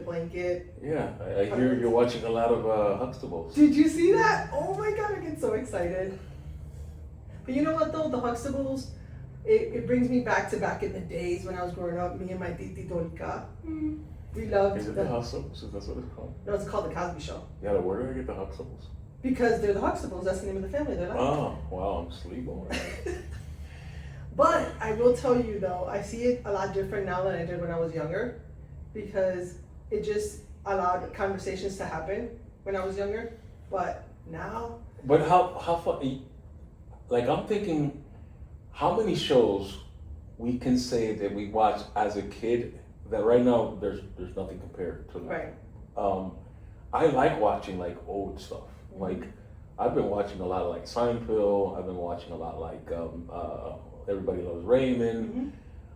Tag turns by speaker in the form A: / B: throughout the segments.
A: blanket.
B: Yeah, I hear you're watching a lot of Huxtables.
A: Did you see that? Oh my God, I get so excited. But you know what though, the Huxtables, it brings me back in the days when I was growing up, me and my titi Dolika. We loved
B: Is it the Huxtables? Is that what it's called?
A: No, it's called the Cosby Show.
B: Yeah, where do I get the Huxtables?
A: Because they're the Huxtables, that's the name of the family, they're like.
B: Oh, wow, I'm sleeping.
A: But I will tell you though, I see it a lot different now than I did when I was younger, because it just allowed conversations to happen when I was younger. But now.
B: But how fun? Like I'm thinking, how many shows we can say that we watched as a kid that right now there's nothing compared to.
A: Right.
B: I like watching like old stuff.
A: Mm-hmm.
B: Like I've been watching a lot of like Seinfeld. I've been watching a lot like Everybody Loves Raymond.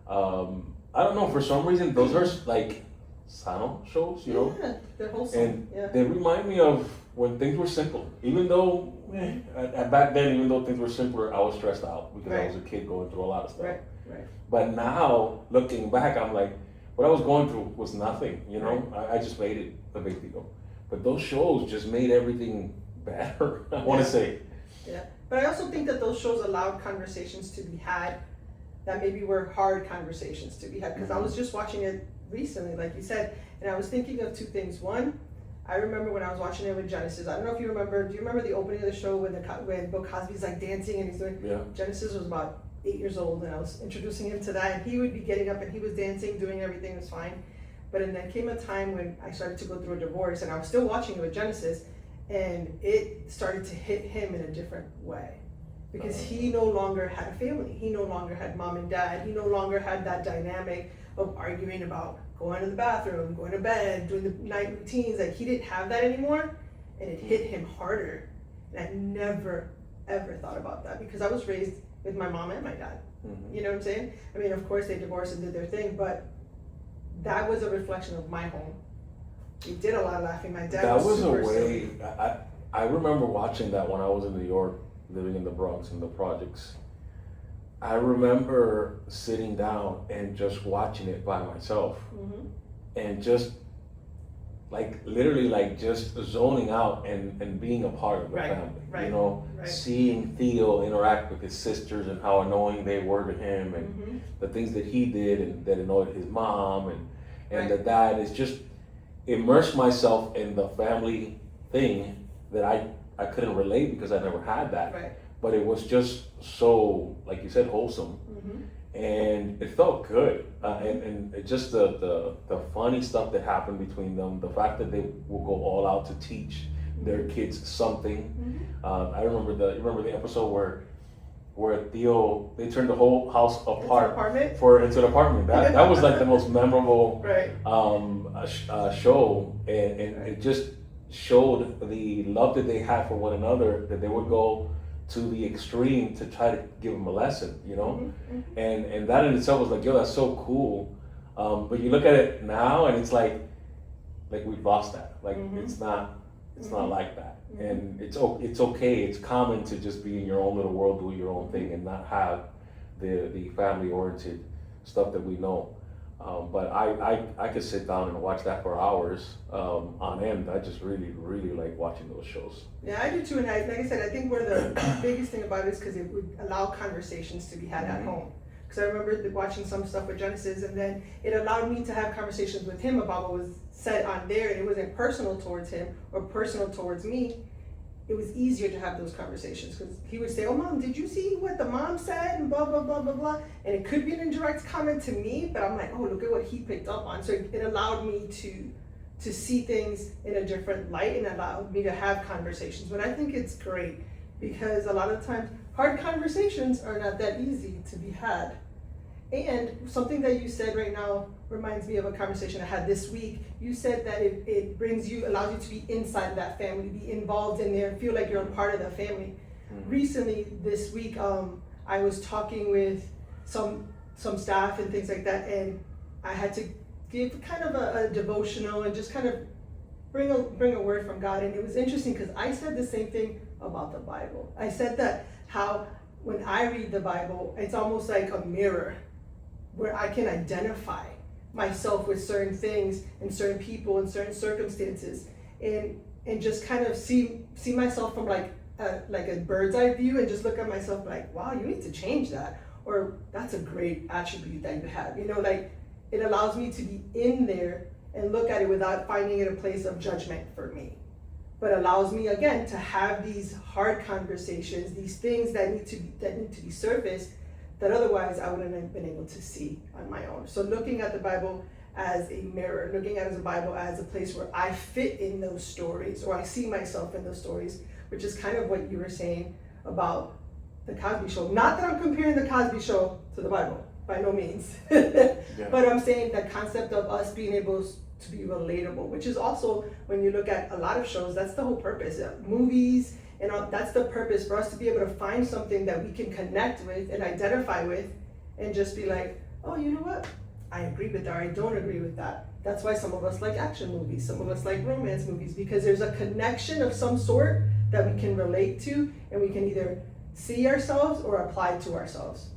A: Mm-hmm.
B: I don't know, for some reason those are like sound shows, you know.
A: Yeah, they're wholesome.
B: And they remind me of when things were simple. Even though back then, even though things were simpler, I was stressed out because I was a kid going through a lot of stuff.
A: Right, right.
B: But now, looking back, I'm like, what I was going through was nothing, you know? Right. I just made it a big deal. But those shows just made everything better, I want to say.
A: Yeah, but I also think that those shows allowed conversations to be had that maybe were hard conversations to be had. Because I was just watching it recently, like you said, and I was thinking of two things. One, I remember when I was watching it with Genesis. I don't know if you remember. Do you remember the opening of the show when Bill Cosby's like dancing and he's doing?
B: Yeah.
A: Genesis was about 8 years old, and I was introducing him to that, and he would be getting up and he was dancing, doing everything was fine. But then there came a time when I started to go through a divorce, and I was still watching it with Genesis, and it started to hit him in a different way. Because he no longer had a family. He no longer had mom and dad. He no longer had that dynamic of arguing about going to the bathroom, going to bed, doing the night routines. Like, he didn't have that anymore, and it hit him harder. And I never, ever thought about that, because I was raised with my mom and my dad.
B: Mm-hmm.
A: You know what I'm saying? I mean, of course they divorced and did their thing, but that was a reflection of my home. We did a lot of laughing. My dad was super silly.
B: I remember watching that when I was in New York, living in the Bronx in the projects. I remember sitting down and just watching it by myself, and just like literally like just zoning out and being a part of the family. You know, seeing Theo interact with his sisters and how annoying they were to him, and the things that he did and that annoyed his mom, and the dad. Is just immerse myself in the family thing that I couldn't relate because I never had that.
A: Right.
B: But it was just so, like you said, wholesome, and it felt good. And it just the funny stuff that happened between them, the fact that they will go all out to teach their kids something. I remember the episode where Theo, they turned the whole house apart into an apartment. That was like the most memorable show, and it just showed the love that they had for one another, that they would go to the extreme to try to give them a lesson, you know? And that in itself was like, yo, that's so cool. But you look at it now and it's like we've lost that. Like it's not like that. And it's okay. It's common to just be in your own little world, do your own thing, and not have the family oriented stuff that we know. But I could sit down and watch that for hours on end. I just really, really like watching those shows.
A: Yeah, I do too. And like I said, I think one of the biggest thing about it is because it would allow conversations to be had at home. Because I remember watching some stuff with Genesis, and then it allowed me to have conversations with him about what was said on there, and it wasn't personal towards him or personal towards me. It was easier to have those conversations because he would say, "Oh, Mom, did you see what the mom said?" and blah, blah, blah, blah, blah. And it could be an indirect comment to me, but I'm like, oh, look at what he picked up on. So it allowed me to see things in a different light and allowed me to have conversations. But I think it's great because a lot of times hard conversations are not that easy to be had. And something that you said right now reminds me of a conversation I had this week. You said that it allows you to be inside that family, be involved in there, feel like you're a part of the family. Recently, this week, I was talking with some staff and things like that, and I had to give kind of a devotional and just kind of bring a word from God. And it was interesting because I said the same thing about the Bible. I said that how when I read the Bible, it's almost like a mirror where I can identify myself with certain things and certain people and certain circumstances, and just kind of see myself from like a bird's eye view, and just look at myself like, wow, you need to change that, or that's a great attribute that you have. Like, it allows me to be in there and look at it without finding it a place of judgment for me, but allows me again to have these hard conversations, these things that need to be surfaced, that otherwise I wouldn't have been able to see on my own. So looking at the Bible as a mirror, looking at the Bible as a place where I fit in those stories, or I see myself in those stories, which is kind of what you were saying about the Cosby Show. Not that I'm comparing the Cosby Show to the Bible, by no means. But I'm saying the concept of us being able to be relatable, which is also, when you look at a lot of shows, that's the whole purpose. Movies, and that's the purpose, for us to be able to find something that we can connect with and identify with, and just be like, oh, you know what? I agree with that, or I don't agree with that. That's why some of us like action movies, some of us like romance movies, because there's a connection of some sort that we can relate to, and we can either see ourselves or apply to ourselves.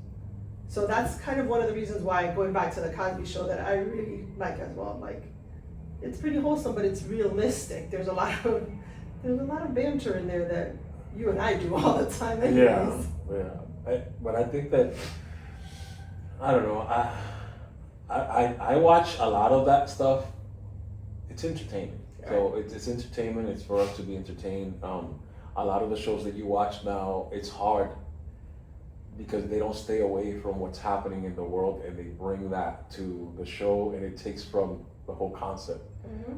A: So that's kind of one of the reasons why, going back to the Cosby Show, that I really like as well. Like, it's pretty wholesome, but it's realistic. There's a lot of banter in there that you and I do all the time anyways.
B: But I think that, I don't know, I watch a lot of that stuff. It's entertainment. So it's entertainment. It's for us to be entertained. A lot of the shows that you watch now, it's hard because they don't stay away from what's happening in the world, and they bring that to the show, and it takes from the whole concept.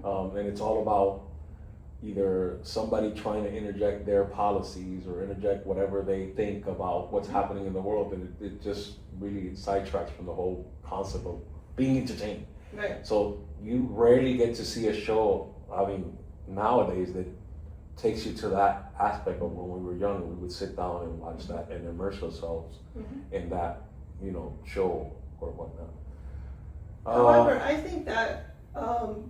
B: And it's all about either somebody trying to interject their policies or interject whatever they think about what's happening in the world, and it just really sidetracks from the whole concept of being entertained.
A: Right.
B: So you rarely get to see a show, I mean, nowadays, that takes you to that aspect of when we were young. We would sit down and watch that and immerse ourselves in that, show or whatnot.
A: However, I think that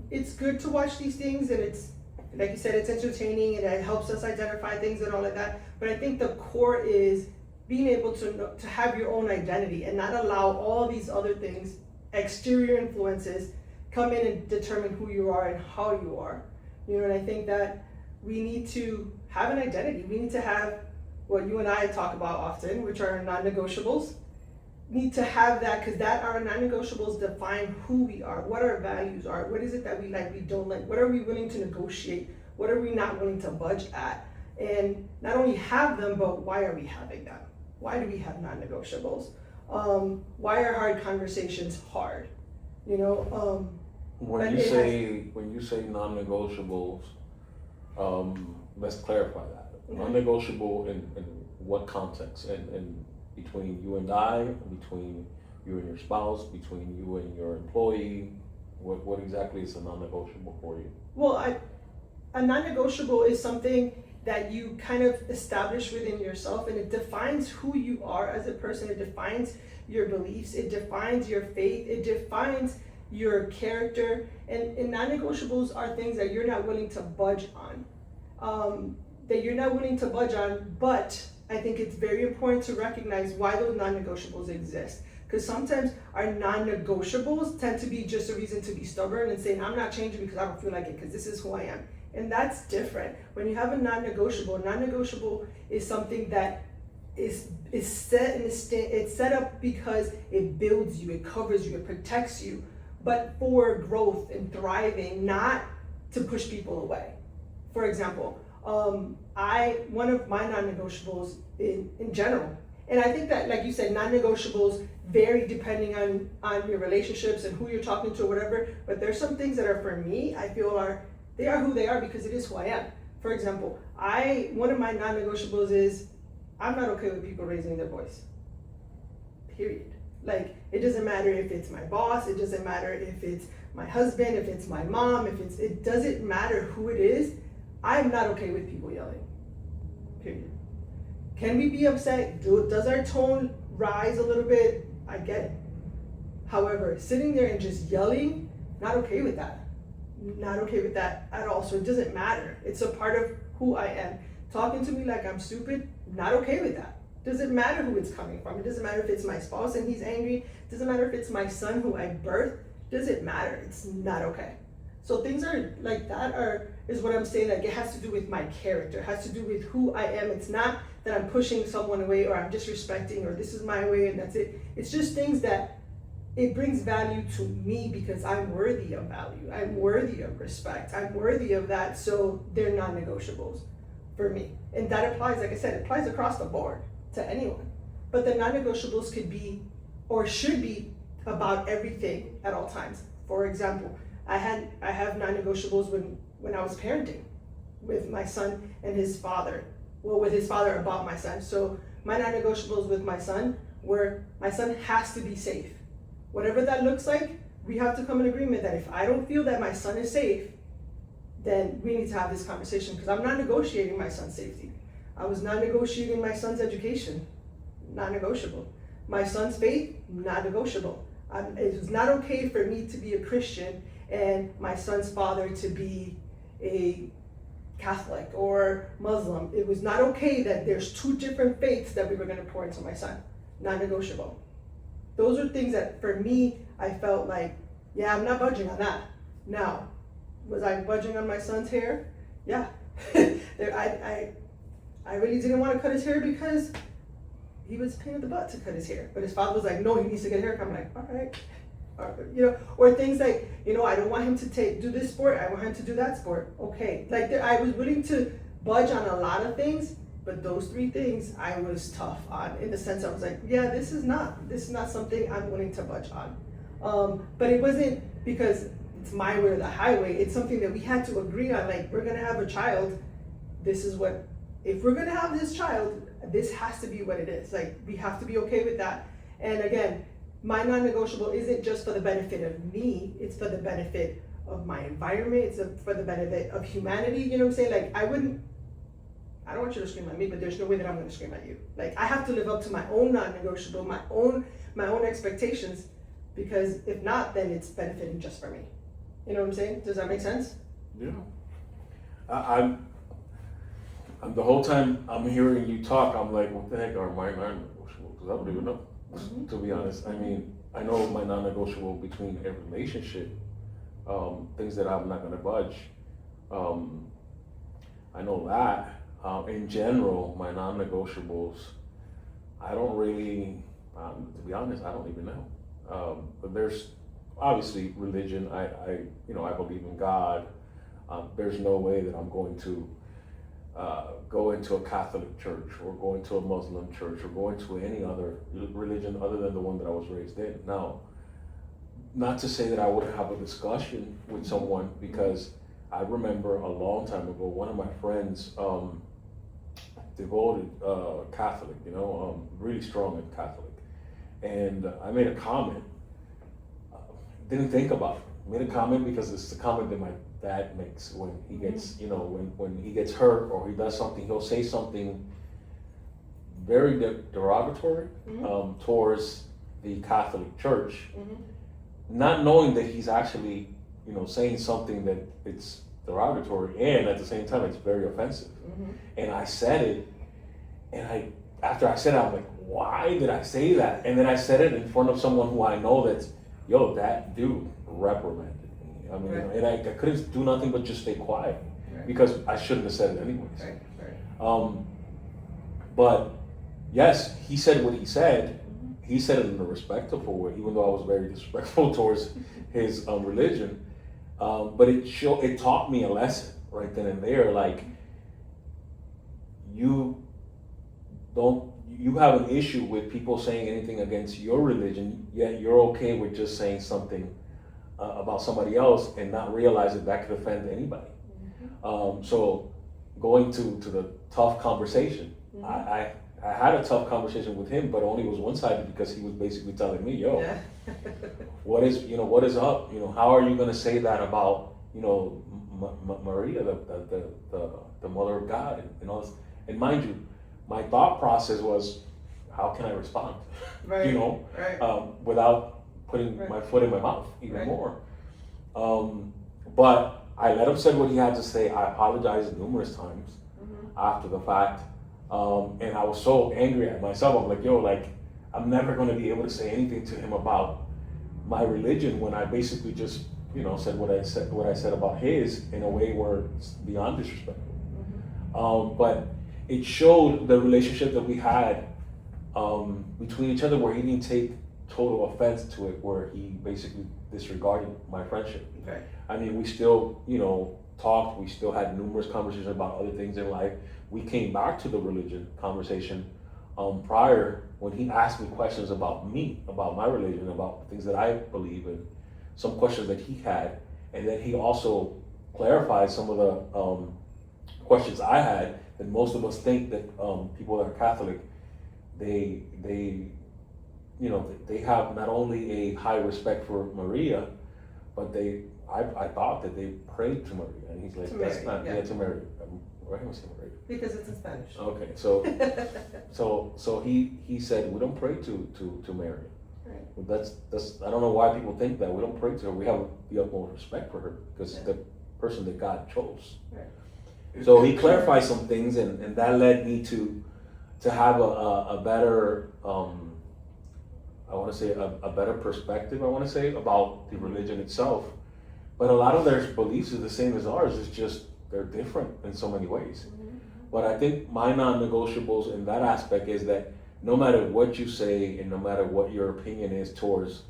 A: it's good to watch these things, and it's, like you said, it's entertaining and it helps us identify things and all of that. But I think the core is being able to have your own identity and not allow all these other things, exterior influences, come in and determine who you are and how you are. And I think that we need to have an identity. We need to have what you and I talk about often, which are non-negotiables. Need to have that, because that our non-negotiables define who we are, what our values are, what is it that we like, we don't like, what are we willing to negotiate, what are we not willing to budge at, and not only have them, but why are we having them? Why do we have non-negotiables? Why are hard conversations hard?
B: When you say non-negotiables, let's clarify that. Non-negotiable in what context? And between you and I, between you and your spouse, between you and your employee, what exactly is a non-negotiable for you?
A: Well, a non-negotiable is something that you kind of establish within yourself, and it defines who you are as a person. It defines your beliefs, it defines your faith, it defines your character, and non-negotiables are things that you're not willing to budge on. But I think it's very important to recognize why those non-negotiables exist. Because sometimes our non-negotiables tend to be just a reason to be stubborn and saying, I'm not changing because I don't feel like it, because this is who I am. And that's different. When you have a non-negotiable is something that is set up because it builds you, it covers you, it protects you, but for growth and thriving, not to push people away. For example, one of my non-negotiables in general, and I think that, like you said, non-negotiables vary depending on your relationships and who you're talking to or whatever, but there's some things that are, for me, I feel they are who they are because it is who I am. For example, one of my non-negotiables is I'm not okay with people raising their voice. Period. Like, it doesn't matter if it's my boss, it doesn't matter if it's my husband, if it's my mom, it doesn't matter who it is. I'm not okay with people yelling. Period. Can we be upset? Does our tone rise a little bit? I get it. However, sitting there and just yelling, not okay with that. Not okay with that at all. So it doesn't matter. It's a part of who I am. Talking to me like I'm stupid, not okay with that. Doesn't matter who it's coming from. It doesn't matter if it's my spouse and he's angry. It doesn't matter if it's my son who I birthed. doesn't matter. It's not okay. So things are like that is what I'm saying. Like it has to do with my character. It has to do with who I am. It's not that I'm pushing someone away or I'm disrespecting or this is my way and that's it. It's just things that it brings value to me because I'm worthy of value. I'm worthy of respect. I'm worthy of that. So they're non-negotiables for me. And that applies, like I said, it applies across the board to anyone. But the non-negotiables could be or should be about everything at all times. For example, I have non-negotiables when I was parenting with my son and his father. Well, with his father about my son. So my non-negotiables with my son were my son has to be safe. Whatever that looks like, we have to come in agreement that if I don't feel that my son is safe, then we need to have this conversation because I'm not negotiating my son's safety. I was not negotiating my son's education, not negotiable. My son's faith, not negotiable. It was not okay for me to be a Christian and my son's father to be a Catholic or Muslim. It was not okay that there's two different faiths that we were going to pour into my son. Non-negotiable. Those are things that for me, I felt like, yeah, I'm not budging on that. Now, was I budging on my son's hair? Yeah. I really didn't want to cut his hair because he was a pain in the butt to cut his hair. But his father was like, no, he needs to get a haircut. I'm like, all right. Or things like, I don't want him to do this sport. I want him to do that sport. Okay. Like I was willing to budge on a lot of things, but those three things I was tough on in the sense I was like, yeah, this is not something I'm willing to budge on. But it wasn't because it's my way or the highway. It's something that we had to agree on. Like we're going to have a child. If we're going to have this child, this has to be what it is. Like we have to be okay with that. And again, my non-negotiable isn't just for the benefit of me, it's for the benefit of my environment, it's for the benefit of humanity, you know what I'm saying? Like I don't want you to scream at me, but there's no way that I'm gonna scream at you. Like I have to live up to my own non-negotiable, my own expectations, because if not, then it's benefiting just for me. You know what I'm saying? Does that make sense?
B: Yeah. I'm the whole time I'm hearing you talk, I'm like, what the heck are my non-negotiables? Because I don't even know. To be honest, I mean, I know my non-negotiable between a relationship, things that I'm not going to budge. I know that. In general, my non-negotiables, I don't really, to be honest, I don't even know. But there's obviously religion. I believe in God. There's no way that I'm going to go into a Catholic church or go into a Muslim church or go into any other religion other than the one that I was raised in. Now, not to say that I wouldn't have a discussion with someone, because I remember a long time ago, one of my friends, devoted Catholic, really strong in Catholic. And I made a comment, didn't think about it. Made a comment because it's the comment that my dad makes when he gets, when he gets hurt or he does something, he'll say something very derogatory towards the Catholic Church, not knowing that he's actually, saying something that it's derogatory and at the same time it's very offensive. And I said it, and after I said it, I'm like, why did I say that? And then I said it in front of someone who I know that's, that dude reprimanded me. I mean,
A: Right.
B: And I couldn't do nothing but just stay quiet, because I shouldn't have said it anyways.
A: Right.
B: But yes, he said what he said. He said it in a respectful way, even though I was very disrespectful towards his religion. But it taught me a lesson right then and there. Like, you have an issue with people saying anything against your religion, yet you're okay with just saying something about somebody else and not realize that could offend anybody. So going to the tough conversation, I had a tough conversation with him, but only was one-sided, because he was basically telling me, what is up? How are you going to say that about, Maria, the mother of God, and all this? And mind you, my thought process was, how can I respond?
A: Right.
B: Without putting my foot in my mouth even more. But I let him say what he had to say. I apologized numerous times after the fact. And I was so angry at myself. I'm like, I'm never going to be able to say anything to him about my religion when I basically just, said what I said about his in a way where it's beyond disrespectful. But it showed the relationship that we had between each other, where he didn't take total offense to it, where he basically disregarded my friendship.
A: Right.
B: I mean, we still, talked. We still had numerous conversations about other things in life. We came back to the religion conversation prior, when he asked me questions about me, about my religion, about things that I believe in, some questions that he had, and then he also clarified some of the questions I had. And most of us think that people that are Catholic, they have not only a high respect for Maria, but I thought that they prayed to Maria, and he's like, that's
A: Mary,
B: not,
A: yeah.
B: to Mary. Why am I saying Maria?
A: Because it's in Spanish.
B: Okay, so he said we don't pray to Mary.
A: Right.
B: That's I don't know why people think that we don't pray to her. We have the utmost respect for her because it's the person that God chose.
A: Right.
B: So he clarified some things, and that led me to have a better I want to say a better perspective. I want to say about the religion itself, but a lot of their beliefs are the same as ours. It's just they're different in so many ways. But I think my non-negotiables in that aspect is that no matter what you say and no matter what your opinion is towards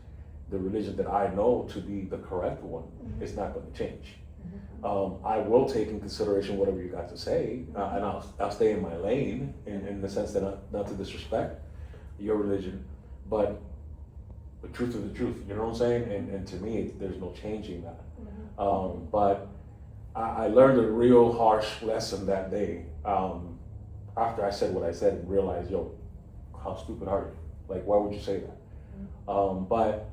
B: the religion that I know to be the correct one, it's not going to change. I will take in consideration whatever you got to say, and I'll stay in my lane in the sense that not to disrespect your religion, but the truth is the truth, you know what I'm saying? And to me, there's no changing that. But I learned a real harsh lesson that day after I said what I said and realized, how stupid are you? Like, why would you say that? But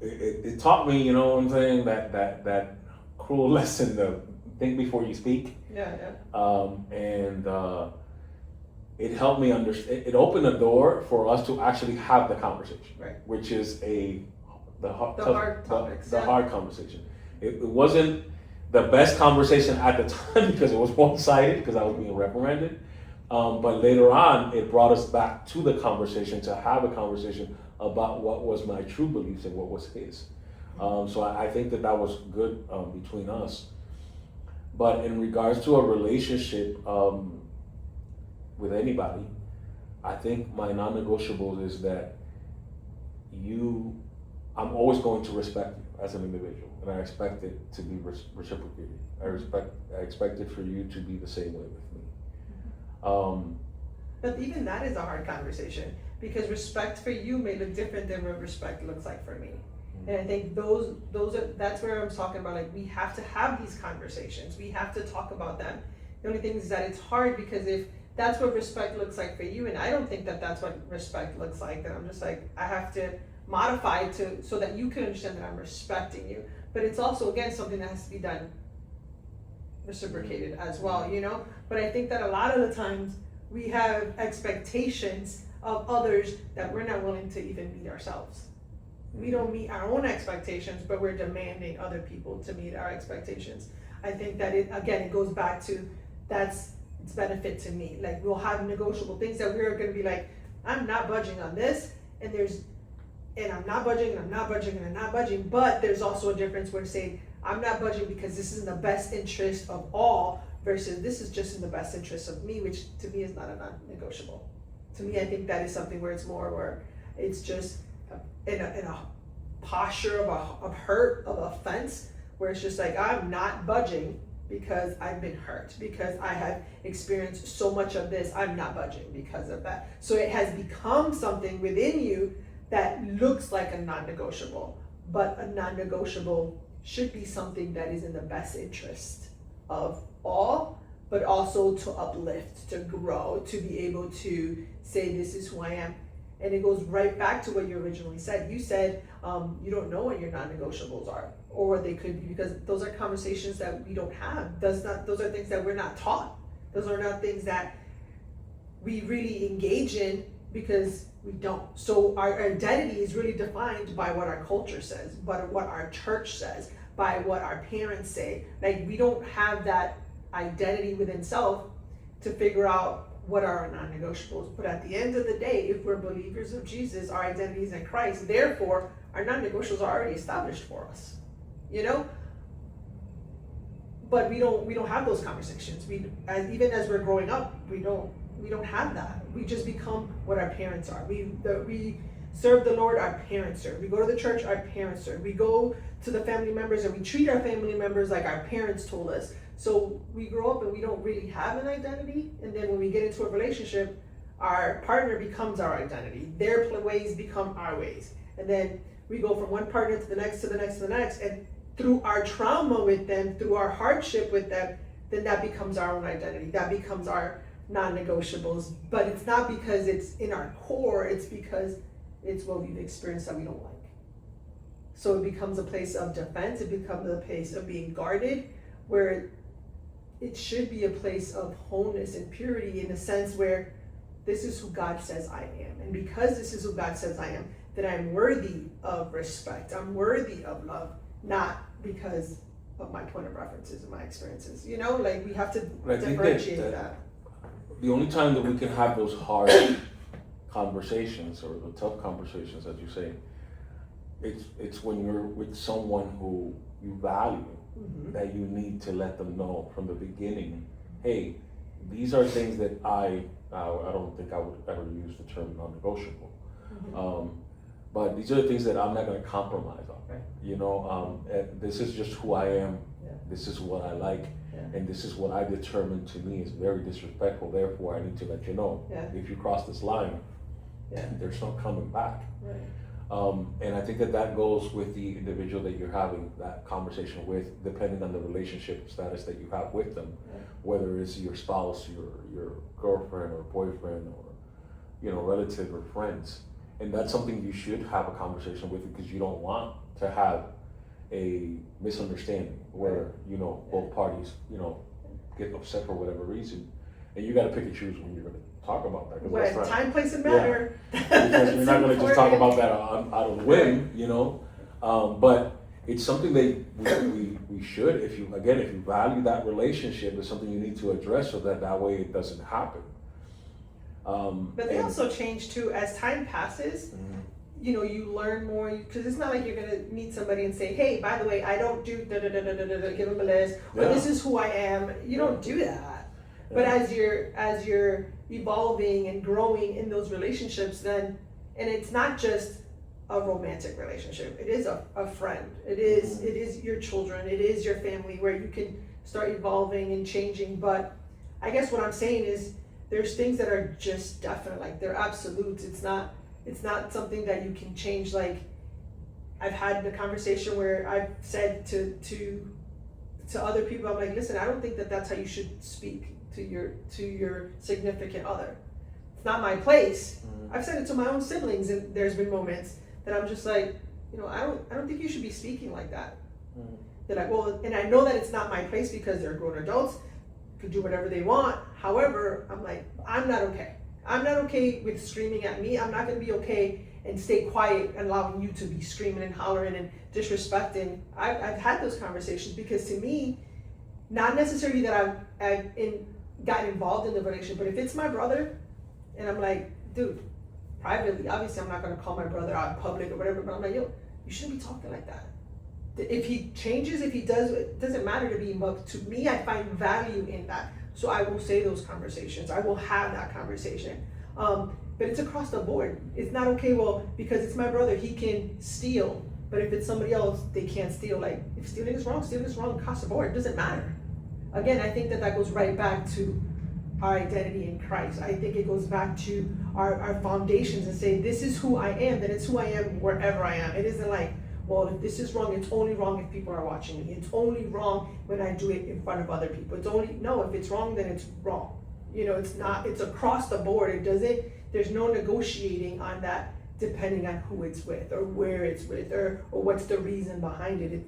B: it taught me, you know what I'm saying, that cruel lesson to think before you speak.
A: Yeah.
B: And it helped me understand. It opened a door for us to actually have the conversation,
A: Right.
B: which is the
A: hard topics.
B: The hard conversation. It wasn't the best conversation at the time because it was one-sided because I was being reprimanded. But later on, it brought us back to the conversation to have a conversation about what was my true beliefs and what was his. So I think that was good between us. But in regards to a relationship with anybody, I think my non-negotiables is that I'm always going to respect you as an individual, and I expect it to be reciprocated. I expect it for you to be the same way with me.
A: But even that is a hard conversation because respect for you may look different than what respect looks like for me. And I think that's where I'm talking about, like, we have to have these conversations. We have to talk about them. The only thing is that it's hard because if that's what respect looks like for you, and I don't think that that's what respect looks like, then I'm just like, I have to modify it so that you can understand that I'm respecting you. But it's also, again, something that has to be done reciprocated as well, But I think that a lot of the times we have expectations of others that we're not willing to even meet ourselves. We don't meet our own expectations, but we're demanding other people to meet our expectations. I think that it goes back to it's benefit to me. Like, we'll have negotiable things that we're going to be like, I'm not budging on this, and I'm not budging, and I'm not budging, and I'm not budging. But there's also a difference where saying, I'm not budging because this is in the best interest of all versus this is just in the best interest of me, which to me is not a non-negotiable. To me, I think that is something where it's more where it's just in a posture of hurt, of offense, where it's just like, I'm not budging because I've been hurt, because I have experienced so much of this, I'm not budging because of that. So it has become something within you that looks like a non-negotiable, but a non-negotiable should be something that is in the best interest of all, but also to uplift, to grow, to be able to say, this is who I am. And it goes right back to what you originally said. You said you don't know what your non-negotiables are, or what they could be, because those are conversations that we don't have. Those are things that we're not taught. Those are not things that we really engage in because we don't. So our identity is really defined by what our culture says, by what our church says, by what our parents say. Like, we don't have that identity within self to figure out what are our non-negotiables. But at the end of the day, if we're believers of Jesus, our identity is in Christ, therefore our non-negotiables are already established for us, you know. But we don't have those conversations. Even as we're growing up, we don't have that. We just become what our parents are. We serve the Lord, our parents serve. We go to the church, our parents serve. We go to the family members and we treat our family members like our parents told us. So we grow up and we don't really have an identity. And then when we get into a relationship, our partner becomes our identity. Their ways become our ways. And then we go from one partner to the next, to the next, to the next. And through our trauma with them, through our hardship with them, then that becomes our own identity. That becomes our non-negotiables. But it's not because it's in our core, it's because it's what we've experienced that we don't like. So it becomes a place of defense, it becomes a place of being guarded, where it should be a place of wholeness and purity, in a sense where this is who God says I am. And because this is who God says I am, that I'm worthy of respect, I'm worthy of love, not because of my point of references and my experiences. You know, like we have to differentiate that.
B: The only time that we can have those hard conversations, or the tough conversations, as you say, it's when you're with someone who you value, that you need to let them know from the beginning, hey, these are things that I don't think I would ever use the term non-negotiable, but these are the things that I'm not going to compromise on.
A: Right.
B: You know, this is just who I am.
A: Yeah.
B: This is what I like.
A: Yeah.
B: And this is what I determine to me is very disrespectful. Therefore, I need to let you know.
A: Yeah.
B: If you cross this line, there's no coming back.
A: Right.
B: And I think that goes with the individual that you're having that conversation with, depending on the relationship status that you have with them, whether it's your spouse, your girlfriend or boyfriend, or, you know, relative or friends. And that's something you should have a conversation with, because you don't want to have a misunderstanding where, you know, both parties, you know, get upset for whatever reason. And you got to pick and choose when you're going to talk about that.
A: When time, place, and matter.
B: Because you're not going to just talk about that out of whim, you know. But it's something that we should, if you value that relationship, it's something you need to address so that way it doesn't happen.
A: But they also change too as time passes. You know, you learn more, because it's not like you're gonna meet somebody and say, hey, by the way, I don't do da da da da da da, give them a list, or this is who I am. You don't do that. But as you're evolving and growing in those relationships, then, and it's not just a romantic relationship, it is a friend, it is your children, it is your family, where you can start evolving and changing. But I guess what I'm saying is, there's things that are just definite, like they're absolutes. It's not something that you can change. Like, I've had the conversation where I've said to other people, I'm like, listen, I don't think that that's how you should speak to your significant other. It's not my place. I've said it to my own siblings, and there's been moments that I'm just like, you know, I don't think you should be speaking like that. They're like, well, and I know that it's not my place because they're grown adults, could do whatever they want. However, I'm like, I'm not okay. I'm not okay with screaming at me. I'm not going to be okay and stay quiet and allowing you to be screaming and hollering and disrespecting. I've had those conversations, because to me, not necessarily that I've gotten involved in the relationship, but if it's my brother and I'm like, dude, privately, obviously I'm not going to call my brother out in public or whatever, but I'm like, yo, you shouldn't be talking like that. If he changes, if he does, it doesn't matter to me, but to me, I find value in that. So I will say those conversations. I will have that conversation. But it's across the board. It's not okay, well, because it's my brother, he can steal. But if it's somebody else, they can't steal. Like, if stealing is wrong across the board. It doesn't matter. Again, I think that goes right back to our identity in Christ. I think it goes back to our foundations and say, this is who I am, then it's who I am wherever I am. It isn't like, well, if this is wrong, it's only wrong if people are watching me. It's only wrong when I do it in front of other people. No, if it's wrong, then it's wrong. You know, it's across the board. There's no negotiating on that, depending on who it's with or where it's with or what's the reason behind it.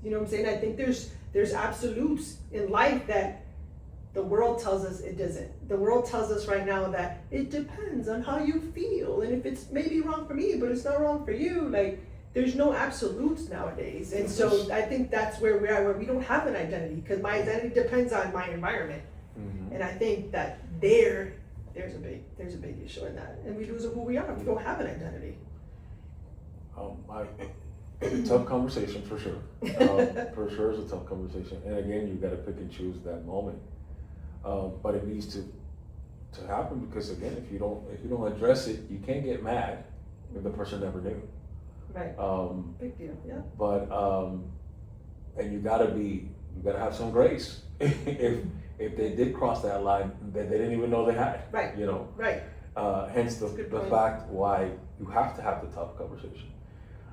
A: You know what I'm saying? I think there's absolutes in life that the world tells us it doesn't. The world tells us right now that it depends on how you feel, and if it's maybe wrong for me, but it's not wrong for you, like, there's no absolutes nowadays. And so I think that's where we are, where we don't have an identity, because my identity depends on my environment. And I think that there there's a big issue in that, and we lose who we are. We don't have an identity.
B: Tough conversation for sure. For sure, it's a tough conversation, and again, you got to pick and choose that moment. But it needs to happen, because again, if you don't address it, you can't get mad if the person never knew.
A: Right. Big deal. Yeah.
B: But and you gotta have some grace if they did cross that line that they didn't even know they had.
A: Right.
B: You know.
A: Right.
B: Hence the fact why you have to have the tough conversation.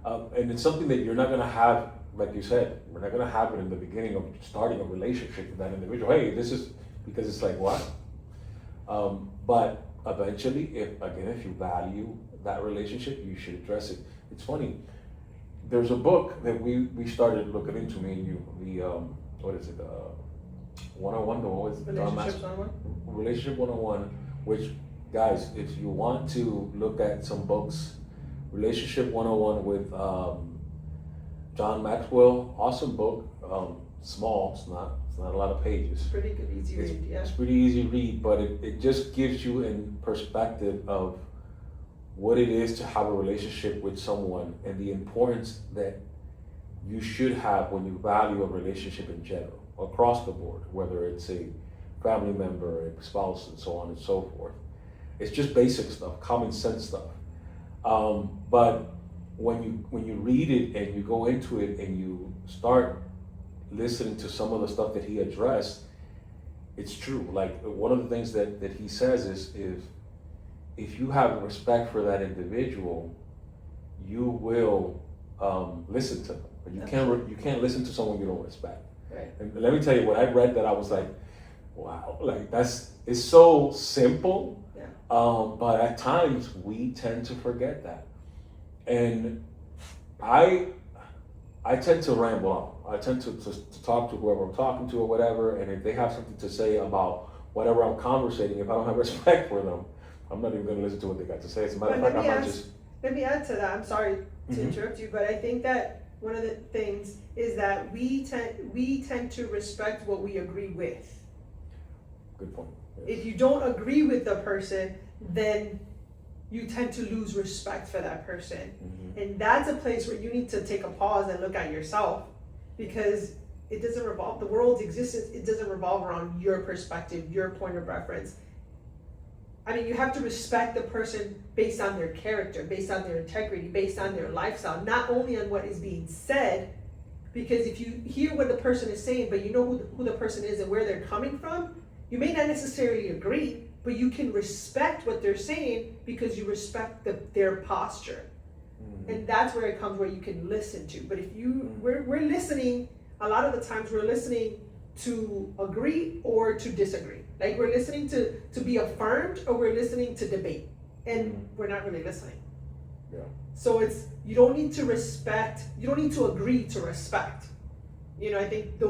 B: And it's something that you're not gonna have, like you said, we're not gonna have it in the beginning of starting a relationship with that individual. Hey, this is because it's like what? But eventually, if you value that relationship, you should address it. It's funny. There's a book that we started looking into, me and you. The what is it? 101. The one with
A: Relationships 101.
B: Relationship 101. Which, guys, if you want to look at some books, Relationship 101 with John Maxwell, awesome book. Small. It's not a lot of pages.
A: Pretty good, easy read. Yeah.
B: It's pretty easy read, but it just gives you in perspective of what it is to have a relationship with someone and the importance that you should have when you value a relationship in general, across the board, whether it's a family member, a spouse, and so on and so forth. It's just basic stuff, common sense stuff. But when you read it and you go into it and you start listening to some of the stuff that he addressed, it's true. Like, one of the things that he says is if you have respect for that individual, you will listen to them. But you can't listen to someone you don't respect.
A: Right.
B: And let me tell you, when I read that, I was like, wow, like it's so simple.
A: Yeah.
B: But at times we tend to forget that. And I tend to ramble on. I tend to talk to whoever I'm talking to or whatever, and if they have something to say about whatever I'm conversating, if I don't have respect for them, I'm not even going to listen to what they got to say. As a matter of fact, I might just...
A: Let me add to that. I'm sorry to interrupt you, but I think that one of the things is that we tend to respect what we agree with.
B: Good point. Yes.
A: If you don't agree with the person, then you tend to lose respect for that person. Mm-hmm. And that's a place where you need to take a pause and look at yourself, because it doesn't revolve, the world's existence, it doesn't revolve around your perspective, your point of reference. I mean, you have to respect the person based on their character, based on their integrity, based on their lifestyle, not only on what is being said, because if you hear what the person is saying, but you know who the person is and where they're coming from, you may not necessarily agree, but you can respect what they're saying because you respect their posture. Mm-hmm. And that's where it comes, where you can listen to. But if we're listening, a lot of the times we're listening to agree or to disagree. Like, we're listening to be affirmed, or we're listening to debate, and we're not really listening.
B: Yeah.
A: So you don't need to agree to respect. You know, I think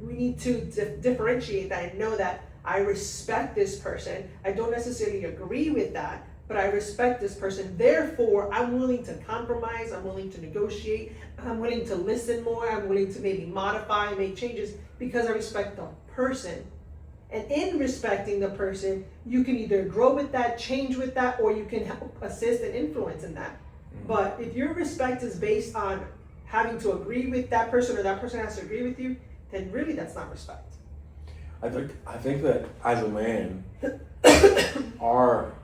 A: we need to differentiate that and know that I respect this person. I don't necessarily agree with that, but I respect this person. Therefore, I'm willing to compromise. I'm willing to negotiate. I'm willing to listen more. I'm willing to maybe modify and make changes because I respect the person. And in respecting the person, you can either grow with that, change with that, or you can help assist and influence in that. Mm-hmm. But if your respect is based on having to agree with that person, or that person has to agree with you, then really that's not respect.
B: I think that as a man, our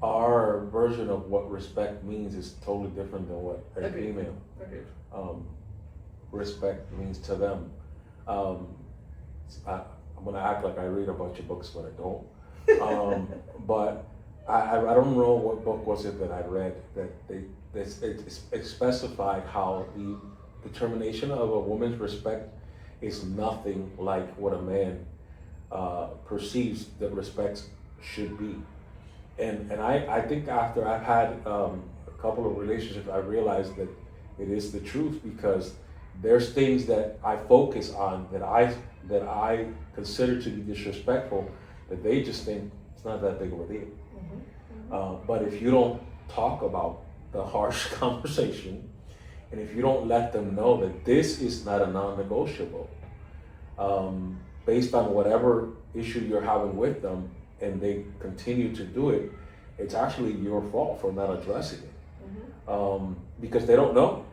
B: version of what respect means is totally different than what a female respect means to them. I'm gonna act like I read a bunch of books, but I don't. But I don't know what book was it that I read that it specified how the determination of a woman's respect is nothing like what a man perceives that respect should be. And I think after I've had a couple of relationships, I realized that it is the truth, because there's things that I focus on that I consider to be disrespectful, that they just think it's not that big of a deal. Mm-hmm. But if you don't talk about the harsh conversation, and if you don't let them know that this is not a non-negotiable, based on whatever issue you're having with them, and they continue to do it, it's actually your fault for not addressing it. Because they don't know.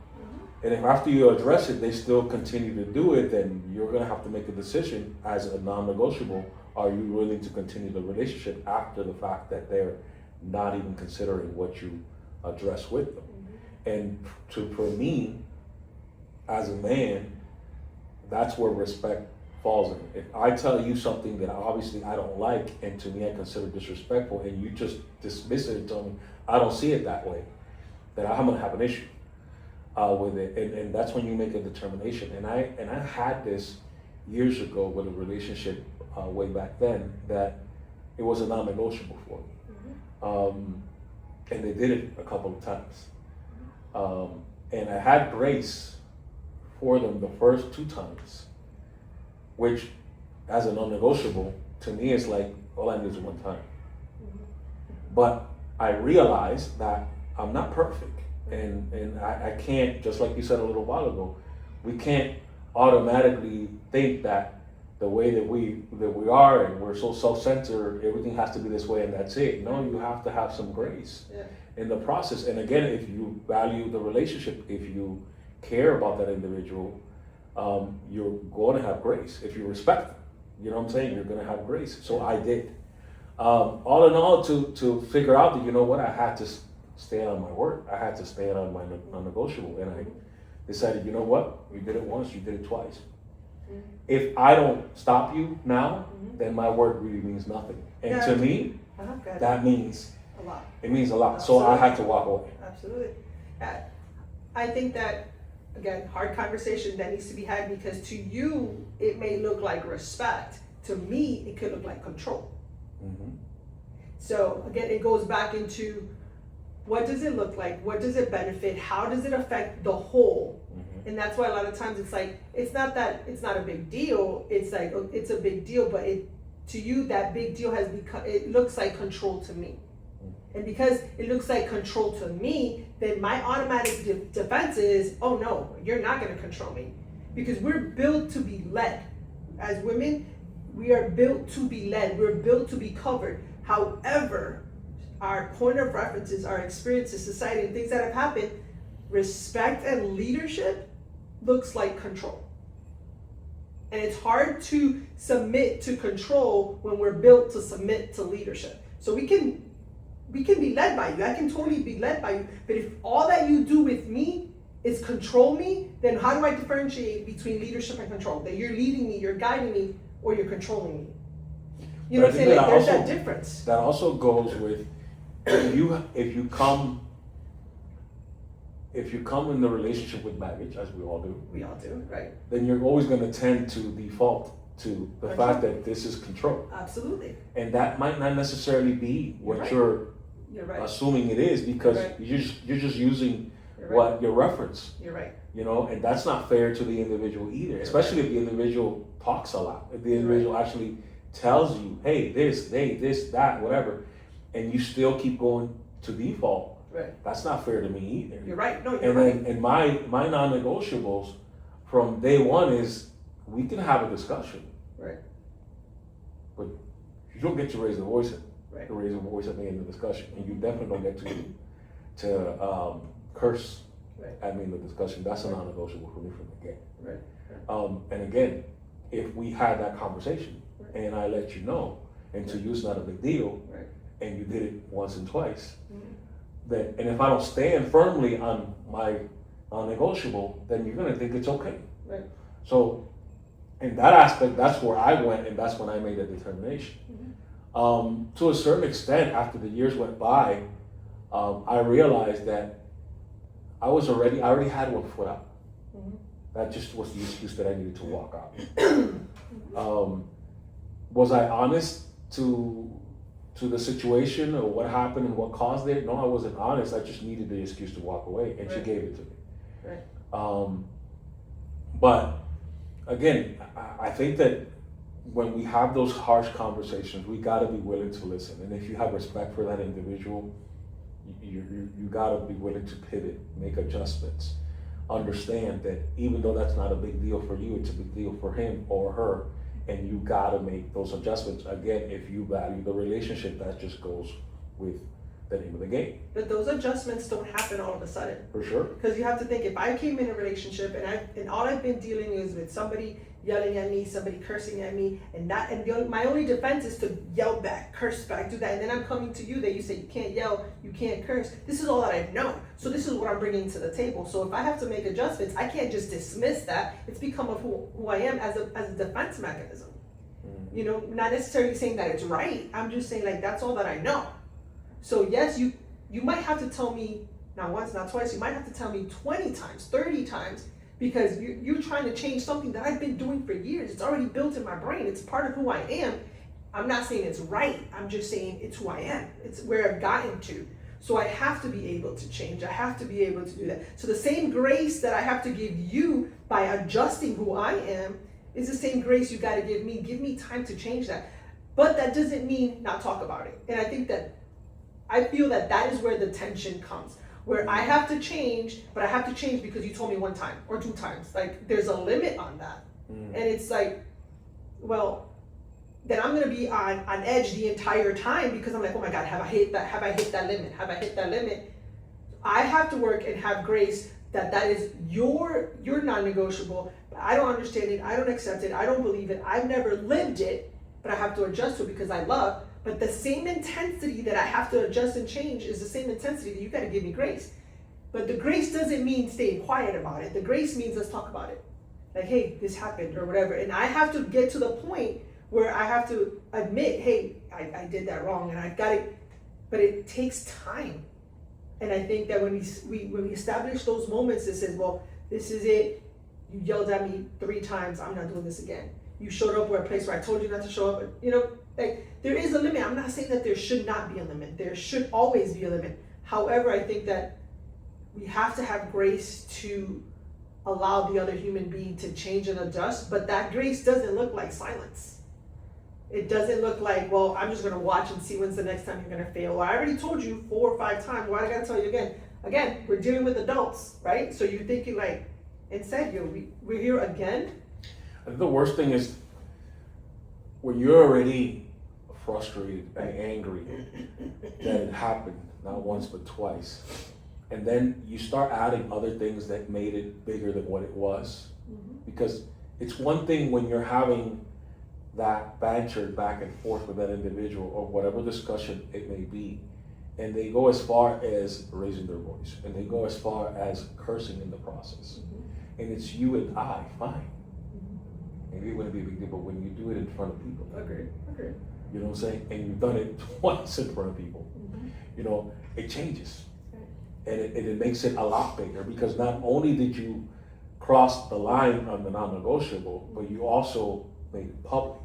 B: And if after you address it, they still continue to do it, then you're gonna have to make a decision as a non-negotiable. Are you willing to continue the relationship after the fact that they're not even considering what you address with them? And for me, as a man, that's where respect falls in. If I tell you something that obviously I don't like, and to me I consider disrespectful, and you just dismiss it and tell me I don't see it that way, then I'm gonna have an issue with it. And that's when you make a determination. And I had this years ago with a relationship way back then, that it was a non-negotiable for me. And they did it a couple of times. And I had grace for them the first 2 times, which as a non-negotiable, to me is like, all I need is 1 time. But I realized that I'm not perfect. And I can't, just like you said a little while ago, we can't automatically think that the way that we are, and we're so self-centered, everything has to be this way and that's it. No, you have to have some grace in the process. And again, if you value the relationship, if you care about that individual, you're going to have grace. If you respect them, you know what I'm saying, you're going to have grace. So I did. All in all, to figure out that, you know what, I had to stand on my word. I had to stand on my non-negotiable, and I decided, you know what, you did it once, you did it twice. If I don't stop you now, then my word really means nothing. And to me, that means
A: a lot.
B: It means a lot.
A: Absolutely.
B: So I had to walk away.
A: Absolutely. I think that, again, hard conversation that needs to be had, because to you, it may look like respect. To me, it could look like control. So again, it goes back into, what does it look like? What does it benefit? How does it affect the whole? And that's why a lot of times it's like, it's not that it's not a big deal. It's like, it's a big deal, but to you, that big deal has become, it looks like control to me. And because it looks like control to me, then my automatic defense is, oh no, you're not gonna control me. Because we're built to be led. As women, we are built to be led. We're built to be covered. However, our point of references, our experiences, society, and things that have happened, respect and leadership looks like control. And it's hard to submit to control when we're built to submit to leadership. So we can be led by you. I can totally be led by you. But if all that you do with me is control me, then how do I differentiate between leadership and control? That you're leading me, you're guiding me, or you're controlling me. You know what I'm saying? Like, there's that difference.
B: That also goes with, if you come in the relationship with baggage, as we all do.
A: We all do, right?
B: Then you're always going to tend to default to the fact that this is control.
A: Absolutely.
B: And that might not necessarily be what you're assuming it is, because you're just using what your reference.
A: You're right.
B: You know, and that's not fair to the individual either, especially if the individual talks a lot. If the individual actually tells you, hey, this, that, whatever, and you still keep going to default.
A: Right.
B: That's not fair to me either.
A: You're right. No, you're right.
B: And my non-negotiables from day one is, we can have a discussion.
A: Right.
B: But you don't get to raise the voice
A: right.
B: to raise a voice at the end of the discussion, and you definitely don't get to curse at me in the discussion. That's a non-negotiable for me from the get.
A: Right.
B: And again, if we had that conversation and I let you know, and to you it's not a big deal, and you did it once and twice, then, and if I don't stand firmly on my non-negotiable, then you're gonna think it's okay.
A: Right.
B: So in that aspect, that's where I went, and that's when I made a determination. To a certain extent, after the years went by, I realized that I already had one foot out. That just was the excuse that I needed to walk out. Was I honest to the situation or what happened and what caused it? No, I wasn't honest. I just needed the excuse to walk away, and she gave it to me.
A: Right.
B: But again, I think that when we have those harsh conversations, we gotta be willing to listen. And if you have respect for that individual, you gotta be willing to pivot, make adjustments. Understand that even though that's not a big deal for you, it's a big deal for him or her. and you gotta make those adjustments. Again, if you value the relationship, that just goes with the name of the game.
A: But those adjustments don't happen all of a sudden.
B: For sure.
A: Because you have to think, if I came in a relationship and all I've been dealing is with somebody yelling at me, somebody cursing at me, my only defense is to yell back, curse back, do that, and then I'm coming to you that you say you can't yell, you can't curse. This is all that I've known. So this is what I'm bringing to the table. So if I have to make adjustments, I can't just dismiss that. It's become of who I am as a defense mechanism.
B: Mm-hmm.
A: You know, not necessarily saying that it's right. I'm just saying, like, that's all that I know. So yes, you might have to tell me not once, not twice, you might have to tell me 20 times, 30 times, because you're trying to change something that I've been doing for years. It's already built in my brain. It's part of who I am. I'm not saying it's right. I'm just saying it's who I am. It's where I've gotten to. So I have to be able to change. I have to be able to do that. So the same grace that I have to give you by adjusting who I am is the same grace you got to give me. Give me time to change that. But that doesn't mean not talk about it. And I feel that is where the tension comes, where I have to change, but I have to change because you told me one time or 2 times. Like, there's a limit on that. And it's like, well, then I'm gonna be on edge the entire time because I'm like, oh my God, have I hit that limit? Have I hit that limit? I have to work and have grace that is your non-negotiable. I don't understand it, I don't accept it, I don't believe it, I've never lived it, but I have to adjust to it because I love. But the same intensity that I have to adjust and change is the same intensity that you gotta give me grace. But the grace doesn't mean staying quiet about it. The grace means let's talk about it. Like, hey, this happened or whatever. And I have to get to the point where I have to admit, hey, I did that wrong and I got it. But it takes time. And I think that when we establish those moments that says, well, this is it. You yelled at me 3 times. I'm not doing this again. You showed up at a place where I told you not to show up. You know, like, there is a limit. I'm not saying that there should not be a limit. There should always be a limit. However, I think that we have to have grace to allow the other human being to change and adjust, but that grace doesn't look like silence. It doesn't look like, well, I'm just gonna watch and see when's the next time you're gonna fail. Or I already told you 4 or 5 times, why do I gotta tell you again? Again, we're dealing with adults, right? So you're thinking like, in serio, we're here again?
B: I think the worst thing is when you're already frustrated and angry that it happened, not once but twice. And then you start adding other things that made it bigger than what it was. Because it's one thing when you're having that banter back and forth with that individual or whatever discussion it may be, and they go as far as raising their voice, and they go as far as cursing in the process. And it's you and I, fine. Maybe it wouldn't be a big deal, but when you do it in front of people.
A: Agreed.
B: You know what I'm saying? And you've done it twice in front of people. You know, it changes. And it makes it a lot bigger because not only did you cross the line on the non-negotiable, but you also made it public,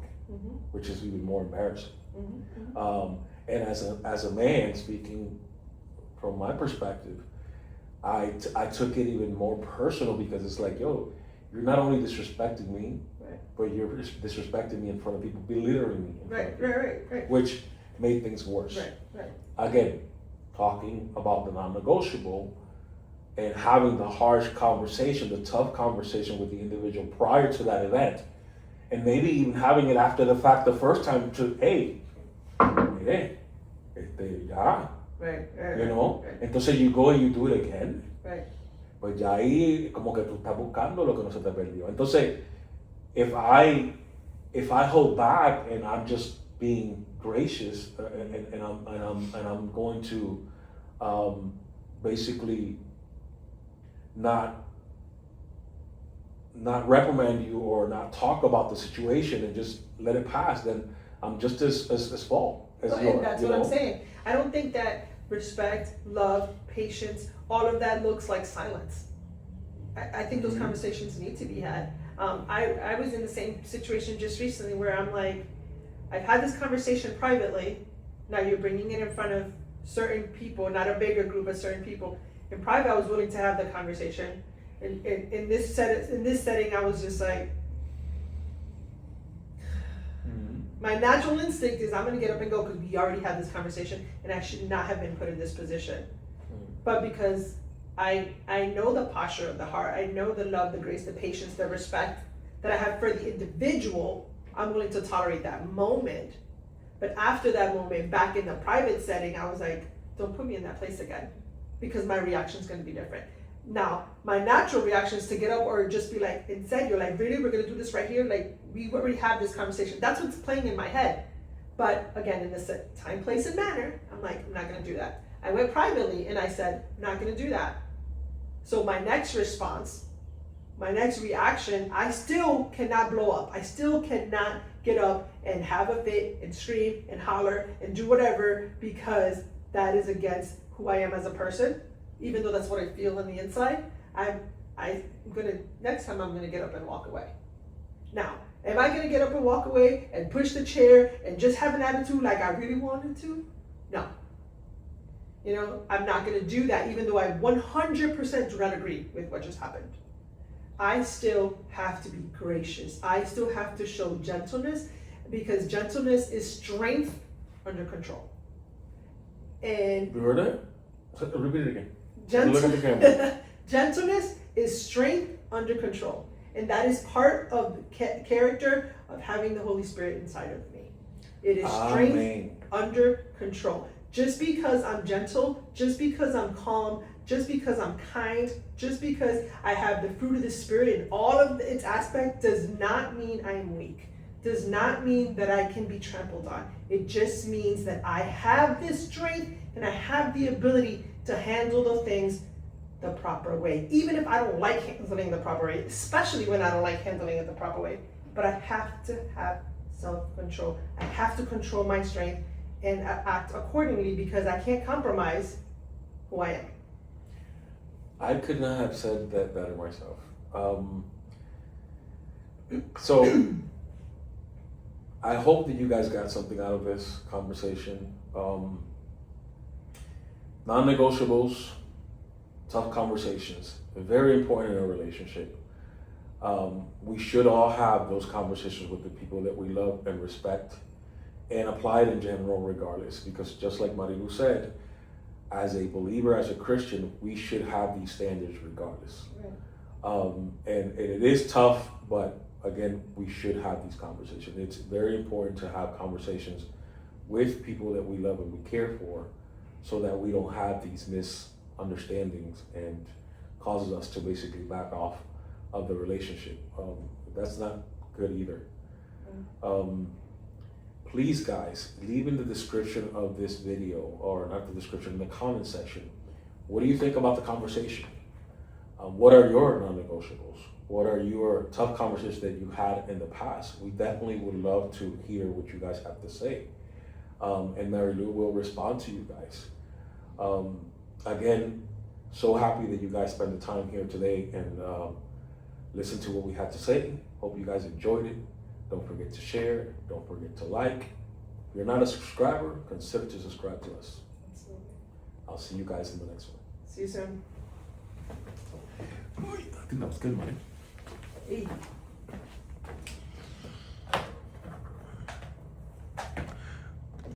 B: which is even more embarrassing. And as a man, speaking from my perspective, I took it even more personal because it's like, yo, you're not only disrespecting me, but you're disrespecting me in front of people, belittling me in front of people,
A: Right.
B: which made things worse. Again, talking about the non-negotiable and having the harsh conversation, the tough conversation with the individual prior to that event, and maybe even having it after the fact the first time to, hey, ya, you know, entonces you go and you do it again, pues ya ahí como que tú estás buscando lo que no se te perdió. Entonces, if I hold back and I'm just being gracious and I'm going to basically not reprimand you or not talk about the situation and just let it pass, then I'm just as fault as you are.
A: That's what I'm saying. I don't think that respect, love, patience, all of that looks like silence. I think those conversations need to be had. I was in the same situation just recently where I'm like, I've had this conversation privately, now you're bringing it in front of certain people, not a bigger group of certain people. In private, I was willing to have the conversation. In this setting, I was just like, my natural instinct is I'm gonna get up and go because we already had this conversation and I should not have been put in this position. But because I know the posture of the heart, I know the love, the grace, the patience, the respect that I have for the individual, I'm willing to tolerate that moment. But after that moment, back in the private setting, I was like, don't put me in that place again, because my reaction's gonna be different. Now, my natural reaction is to get up or just be like, instead, you're like, really, we're gonna do this right here? Like, we already have this conversation. That's what's playing in my head. But again, in this time, place, and manner, I'm like, I'm not gonna do that. I went privately and I said, I'm not gonna do that. So my next response, my next reaction, I still cannot blow up. I still cannot get up and have a fit and scream and holler and do whatever, because that is against who I am as a person, even though that's what I feel on the inside. Next time I'm gonna get up and walk away. Now, am I gonna get up and walk away and push the chair and just have an attitude like I really wanted to? No. You know, I'm not gonna do that, even though I 100% do not agree with what just happened. I still have to be gracious. I still have to show gentleness, because gentleness is strength under control. And
B: You heard that? Repeat it again. Look at the camera.
A: Gentleness is strength under control. And that is part of the character of having the Holy Spirit inside of me. It is strength
B: Amen.
A: under control. Just because I'm gentle, just because I'm calm, just because I'm kind, just because I have the fruit of the Spirit in all of its aspects, does not mean I am weak. Does not mean that I can be trampled on. It just means that I have this strength and I have the ability to handle the things the proper way. Even if I don't like handling the proper way, especially when I don't like handling it the proper way. But I have to have self-control. I have to control my strength and act accordingly, because I can't compromise who I am.
B: I could not have said that better myself. So I hope that you guys got something out of this conversation. Non-negotiables, tough conversations, very important in a relationship. We should all have those conversations with the people that we love and respect, and apply it in general regardless, because just like Marilu said, as a believer, as a Christian, we should have these standards regardless. Right. And it is tough, but again, we should have these conversations. It's very important to have conversations with people that we love and we care for, so that we don't have these misunderstandings and causes us to basically back off of the relationship. That's not good either. Please, guys, leave in the description of this video, or not the description, in the comment section, what do you think about the conversation? What are your non-negotiables? What are your tough conversations that you had in the past? We definitely would love to hear what you guys have to say. And Marilu will respond to you guys. Again, so happy that you guys spent the time here today and listen to what we had to say. Hope you guys enjoyed it. Don't forget to share. Don't forget to like. If you're not a subscriber, consider to subscribe to us.
A: Absolutely.
B: I'll see you guys in the next one.
A: See you soon.
B: I think that was good, man.
A: Hey.